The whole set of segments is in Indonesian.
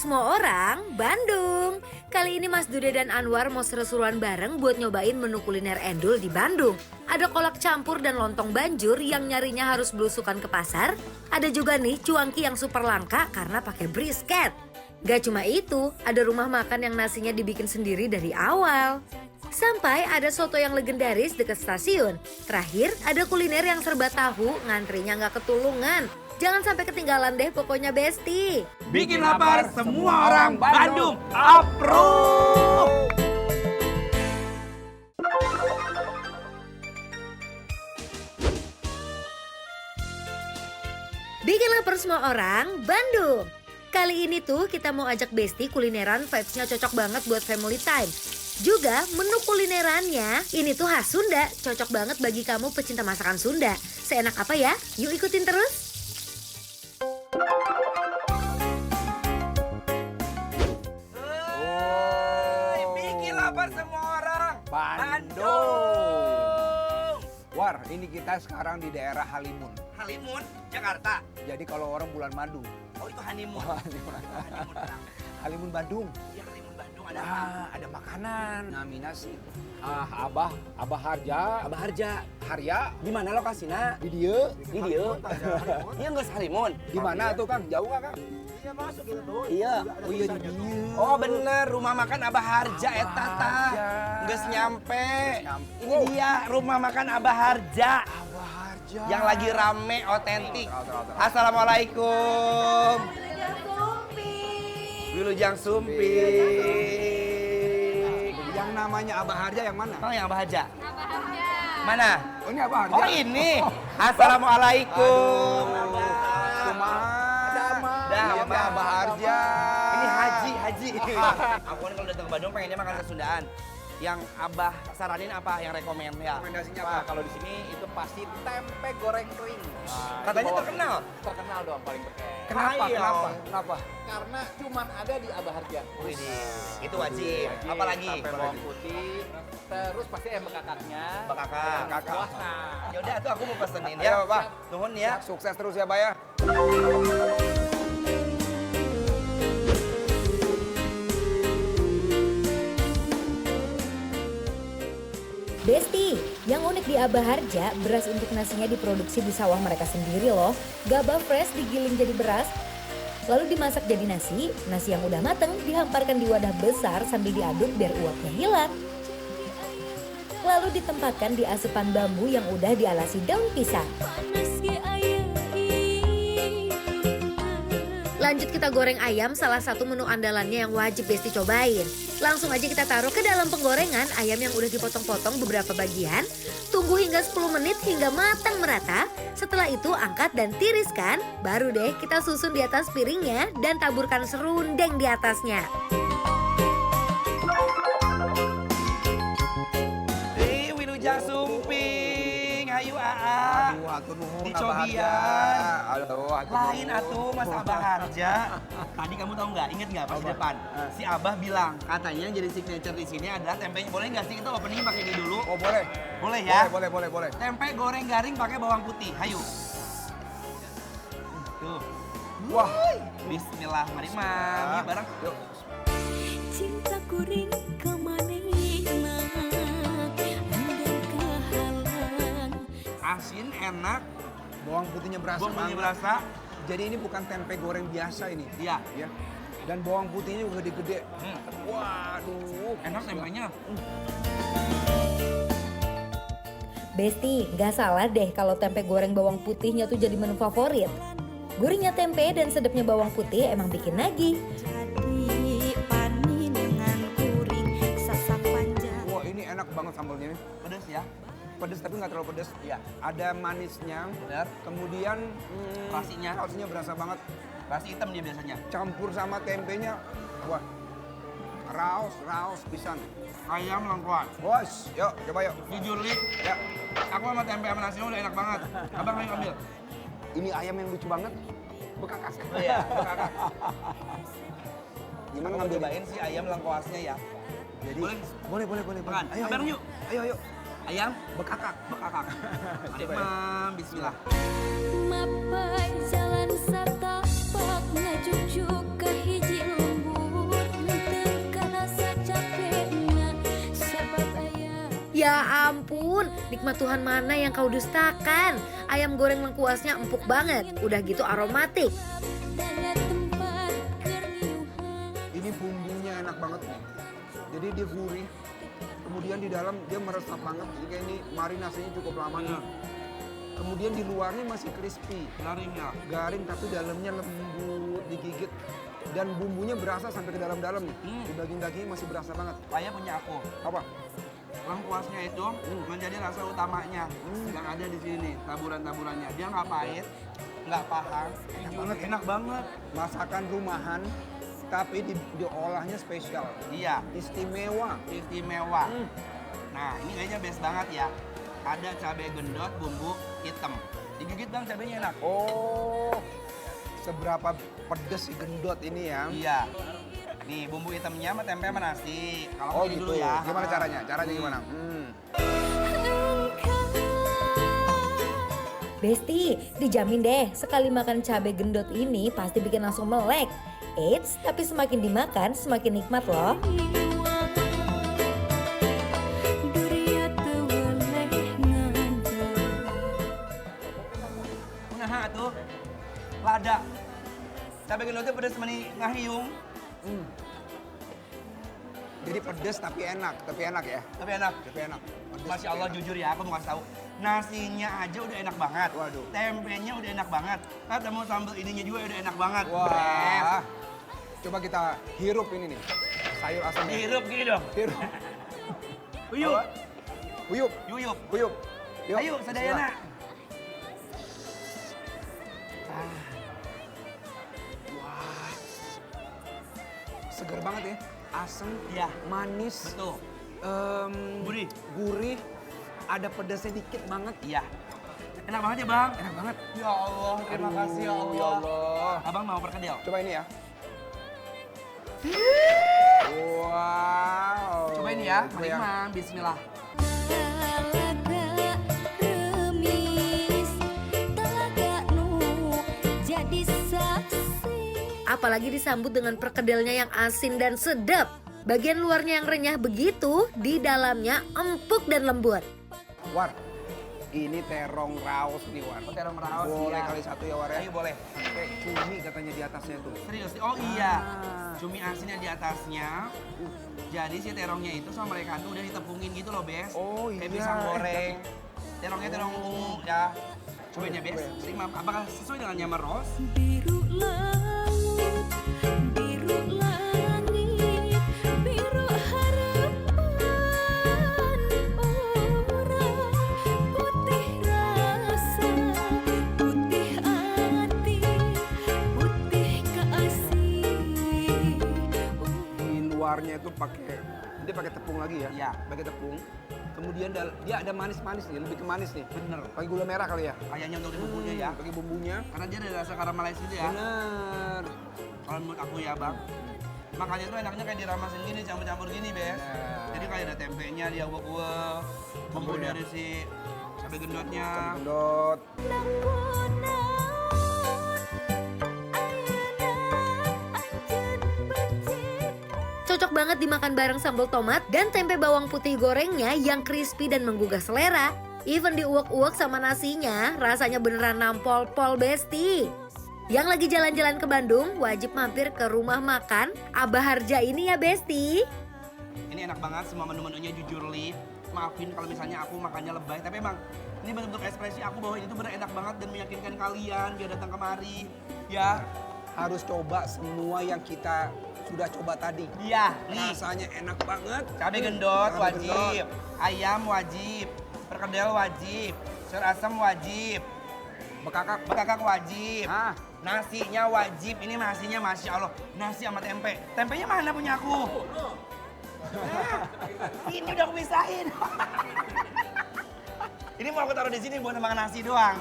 semua orang, Bandung. Kali ini Mas Dude dan Anwar mau seru-seruan bareng buat nyobain menu kuliner endul di Bandung. Ada kolak campur dan lontong banjur yang nyarinya harus belusukan ke pasar. Ada juga nih cuangki yang super langka karena pakai brisket. Gak cuma itu, ada rumah makan yang nasinya dibikin sendiri dari awal. Sampai ada soto yang legendaris dekat stasiun. Terakhir ada kuliner yang serba tahu, ngantrinya gak ketulungan. Jangan sampai ketinggalan deh pokoknya Besti. Bikin lapar semua orang Bandung. Approve. Bikin lapar semua orang Bandung. Kali ini tuh kita mau ajak Besti kulineran, vibes-nya cocok banget buat family time. Juga menu kulinerannya ini tuh khas Sunda, cocok banget bagi kamu pecinta masakan Sunda. Seenak apa ya? Yuk ikutin terus. Bikin lapar semua orang Bandung. War, ini kita sekarang di daerah Halimun. Halimun, Jakarta. Jadi kalau orang bulan madu. Oh itu honeymoon. Halimun Bandung. Iya Halimun Bandung ada apa? Ada makanan. Nominasi. Abah Harja. Abah Harja. Harya. Di mana lokasinya? Di dieu. Di dieu. Iya nggak Halimun. Di mana tuh Kang? Jauh nggak Kang? Iya masuk gitu tuh. Iya. Oh iya di dieu. Oh bener, rumah makan Abah Harja eta tah. Geus nyampe. Ini dia rumah makan Abah Harja. Abah Harja. Yang lagi rame, otentik. Assalamualaikum. Wilujeng Sumping. Yang namanya Abah Harja yang mana? Oh yang Abah Harja. Mana? Oh ini Abah Harja. Oh ini. Assalamualaikum. Kumaha? Dah, Iya Abah. Abah Harja. Ini Haji. Aku nih kalau datang ke Bandung pengennya makan kesundaan. Yang Abah saranin apa? Yang rekomen ya? Rekomendasinya Wah, apa? kalau di sini itu pasti tempe goreng kering. Katanya Itu terkenal. Terkenal dong paling berkeh. Kenapa? Ayo. Kenapa? Karena cuman ada di Abah Harja. Widih, itu wajib. Apalagi? Tempe bawang putih. Terus pasti ayam bekakaknya. Bekakak. Puasna. Yaudah tuh aku mau pesenin Ayo, ya. Pak. Nuhun ya. Sukses terus ya, Pak ya. Besti, yang unik di Abah Harja, beras untuk nasinya diproduksi di sawah mereka sendiri loh. Gabah fresh digiling jadi beras, lalu dimasak jadi nasi. Nasi yang udah mateng dihamparkan di wadah besar sambil diaduk biar uapnya hilang. Lalu ditempatkan di asupan bambu yang udah dialasi daun pisang. Lanjut kita goreng ayam, salah satu menu andalannya yang wajib Besti cobain. Langsung aja kita taruh ke dalam penggorengan ayam yang udah dipotong-potong beberapa bagian. Tunggu hingga 10 menit hingga matang merata. Setelah itu angkat dan tiriskan. Baru deh kita susun di atas piringnya dan taburkan serundeng di atasnya. Wilujeng Sumping. Hayu Aa. Aduh, hatur nuhun Abah Dicobian. Harja. Aduh, hatur nuhun. Lain atuh Mas Abah Harja. Tadi kamu tahu nggak? Ingat nggak pas di depan? Si Abah bilang katanya yang jadi signature di sini adalah tempenya. Boleh nggak sih kita opening pakai ini dulu? Oh boleh. Boleh ya? Boleh. Tempe goreng garing pakai bawang putih. Hayu. Tuh. Wah. Bismillah. Mari mam. Yuk bareng. Yuk. Cinta kuring kemanehna andai kehalang. Asin, enak, Bawang putihnya berasa bumbunya banget. berasa. Jadi ini bukan tempe goreng biasa ini. Iya. Ya. Dan bawang putihnya juga gede-gede. Hmm. Waduh. Enak tempenya. Besti, nggak salah deh kalau tempe goreng bawang putihnya tuh jadi menu favorit. Gurihnya tempe dan sedapnya bawang putih emang bikin nagih. Jadi paningan kuring sasak panjang. Wah ini enak banget sambalnya ini. Pedas ya. Pedes tapi nggak terlalu pedes. Iya. Ada manisnya. Benar. Kemudian Rasinya. rasinya berasa banget. Rasi hitam dia biasanya. Campur sama tempenya. Wah. Raos pisan. Ayam lengkuas. Bos, yuk coba yuk. Jujur Lik, Ya. aku sama tempe sama nasinya udah enak banget. Abang ayo ambil. Ini ayam yang lucu banget. Bekakas. Oh iya, bekakak. Gimana Aku ngambil? cobain si ayam lengkuasnya ya. Jadi Boleh? boleh. Makan. Ayo, Bareng ayo. yuk. Ayo. Ayam Bekakak. bekakak. Mari Coba ya. mam, bismillah. Mapai jalan satapak ngajujuk ke hiji Ya ampun, nikmat Tuhan mana yang kau dustakan. Ayam goreng lengkuasnya empuk banget, udah gitu aromatik. Daya tempat keriuhan. Ini bumbunya enak banget nih. Jadi dia gurih. Kemudian di dalam dia meresap banget. Jadi kayak ini marinasinya cukup lama nih. Kemudian di luarnya masih crispy. Garingnya. Garing tapi dalamnya lembut, digigit. Dan bumbunya berasa sampai ke dalam-dalam nih. Di daging-dagingnya masih berasa banget. Kayak punya aku. Apa? Lengkuasnya itu menjadi rasa utamanya yang ada di sini, taburan-taburannya. Dia nggak pahit, nggak pahang, enak banget. Masakan rumahan tapi diolahnya spesial. Iya, Istimewa. istimewa. Nah, ini kayaknya best banget ya. Ada cabai gendot, bumbu hitam. Digigit bang, cabainya enak. Oh, seberapa pedes si gendot ini ya? Iya. Nih, bumbu hitamnya sama tempe sama nasi. Kalau Oh ini gitu. dulu ya. Gimana caranya? Caranya gimana? Besti, dijamin deh sekali makan cabai gendot ini pasti bikin langsung melek. Eits, tapi semakin dimakan semakin nikmat loh. Duria teu weleh nganja. Nah, tuh. Lada. Cabai gendotnya pedes meni ngahiung, Jadi pedes tapi enak ya. tapi enak. Tapi enak. Pedes Masya tapi Allah, enak. jujur ya, aku mau kasih tahu. Nasinya aja udah enak banget. Waduh. Tempenya udah enak banget. Ketemu sambal ininya juga udah enak banget. Wah. Coba kita hirup ini nih. Sayur asamnya. Dihirup gini dong. Hirup. Uyup. Apa? Uyup. Uyup. Uyup. Yuk, Ayo, Sadayana. bismillah. Wah. Segar banget ya. Asam, Iya. manis, Betul. Gurih. gurih, ada pedasnya dikit banget. Iya. Enak banget ya, Bang? Enak banget. Ya Allah, terima Aduh, kasih ya Allah. ya Allah. Abang mau perkedel? Coba ini ya. Wow. Coba ini ya, Coba ya. Mang. Bismillah. Talaga remis, talaga nu jadi saksi. Apalagi disambut dengan perkedelnya yang asin dan sedap. Bagian luarnya yang renyah begitu, di dalamnya empuk dan lembut. War, ini terong raus nih War. Oh, terong raus, Boleh iya. kali satu ya War ya? Ayo boleh. Pakai cumi katanya di atasnya tuh. Serius? Oh iya. Cumi asinnya di atasnya. Jadi si terongnya itu sama mereka tuh udah ditepungin gitu loh, Bes. Oh, Kayak iya. pisang goreng. Terongnya terong ungu ya. Cobain ya, Bes. Coba ya. Terima. Apakah sesuai dengan nyamar Ros? Biru laut, biru langit, biru harapan orang, putih rasa, putih hati, putih kasih. Di luarnya itu pakai, dia pakai tepung lagi ya? Iya. Pakai tepung. Kemudian dia ada manis-manis nih, lebih ke manis nih. Bener. Pakai gula merah kali ya? Kayaknya untuk di bumbunya ya. Pakai bumbunya. Karena dia ada rasa karamelize gitu ya. Bener. Kalau menurut aku ya, Bang. Makanya tuh enaknya kayak diramasin gini, campur-campur gini, Bes. Nah. Jadi kayak ada tempenya, dia uwek-uwek. Bumbu Campur ya. dari si cabai gendotnya. Cabai gendot. Cocok banget dimakan bareng sambal tomat dan tempe bawang putih gorengnya yang crispy dan menggugah selera. Even diuak-uak sama nasinya, rasanya beneran nampol-pol Besti. Yang lagi jalan-jalan ke Bandung, wajib mampir ke rumah makan Abah Harja ini ya Besti. Ini enak banget, semua menu-menunya jujur Li. Maafin kalau misalnya aku makannya lebay, tapi emang ini bentuk ekspresi aku bahwa ini tuh bener enak banget dan meyakinkan kalian biar datang kemari. Ya, Harus coba semua yang kita sudah coba tadi. iya, nih. Rasanya enak banget. Cabai gendot Cabai wajib, gendot. ayam wajib, perkedel wajib, sayur asam wajib, Bekakak. bekakak wajib, Ah, nasinya wajib. Ini nasinya Masya Allah, nasi sama tempe. Tempenya mana punya aku? Ini udah aku pisahin. Ini mau aku taruh di sini buat makan nasi doang.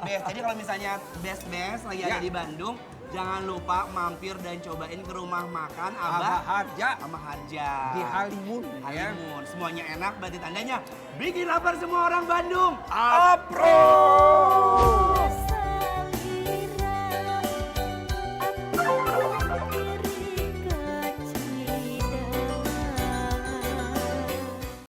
Best. Jadi kalau misalnya best lagi ada Ya. di Bandung, jangan lupa mampir dan cobain ke rumah makan Abah Abah Harja sama Harja. di Halimun. Ya. Halimun. Semuanya enak, berarti tandanya bikin lapar semua orang Bandung. Apro.